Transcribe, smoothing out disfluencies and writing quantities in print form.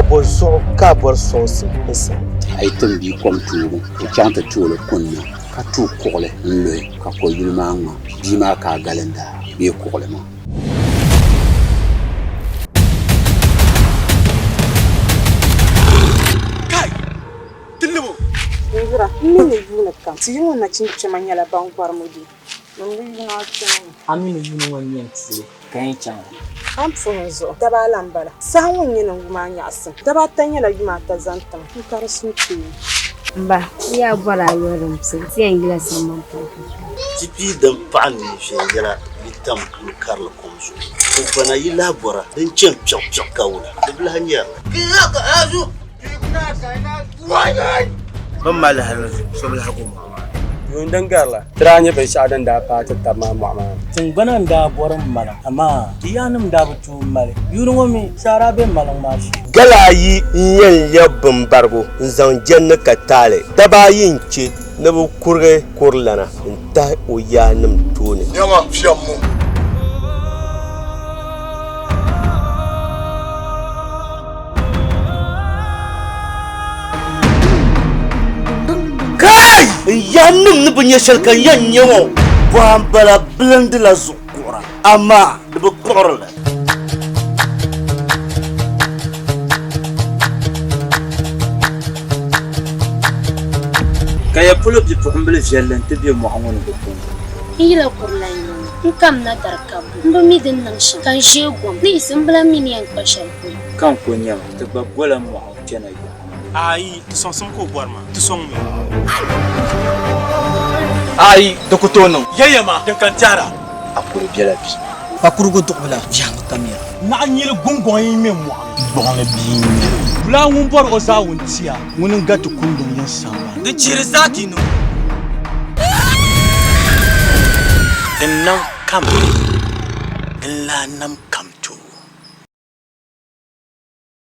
bo zuɣu ka bɔri sɔŋsi n sani. A yi tim bia kom tuubu o chaŋ ti tooli kunna ka tuu kuɣuli n lohi ka ko yuli maa ŋma bia maa ka a galinda bee kuɣuli maa. Nzira, mimi yuuni kam. Ti yi ŋun na chinchima nyɛla ban gbari mo di. Aminu yuuni ŋun nyɛ ti ka yɛn chaŋ. An puhi zuɣu daba ala n bala. Saha ŋun nyɛ niŋgu maa nyaɣasim. Daba ata nyɛla yuma ata zaŋ tiŋa n ka di suni tooni. Mba, ya bɔra ayɔri m pili ti yɛn yila samman pa. Tipi din paɣa ni viɛnyɛla yi tam kuli karili kom zuɣu. O bana yi lahi bɔra din chɛn piɛɣu ka wula. Di bi lahi nyɛra. Bin mali hali so bi lahi goma. Yuun din garila ti daa nyɛ binshaɣu din daa paai ti tabi maa mɔɣu maa. Tingbana n daa bɔri n mala amaa ti yaanim daa bi tuui mali yuuni ŋɔ mi saara bɛ maliŋ maa shee. Gala ayi n yɛn lɛbi bimbarigu n zaŋ jɛnni ka taali. Daba ayi n che ni bi kurigi kurilana n tahi o yaanim tooni. Nyama fiɛmmu. Yanim ni bi nyɛ shɛli ka yɛn nyɛ ŋɔ bɔhan bala bilindi la zuɣu kuɣura amaa di bi kuɣuri li. Ka ya polo bipuɣimbili viɛlli n ti be mɔɣu ŋɔ ni bi puuni. N yila kurila n kam na dari kabbu. N bi mi din niŋ shɛm ka n ʒee gom. Ni isi n bila mi ni yɛn kpa shɛli polo. Kan ko nyɛma ti gba gola mɔɣu chɛna yi. Ayi ti sɔŋsim ka o bɔri maa ti sɔŋ mi. Ayi dokoto niŋ. Yɛyɛma din kan tɛhira. A kuri biɛla bi. Pakurugu duɣubila viɛŋmi kamira. Naɣa nyili gungɔŋ yi ŋmɛ mɔɣu. Bɔɣili bia n nyɛli. Fulaa ŋun bɔri o zaa wun tia ŋun n gati kundin yɛn samba. Di chiri saaki no. Din nam kam din laa nam kam to.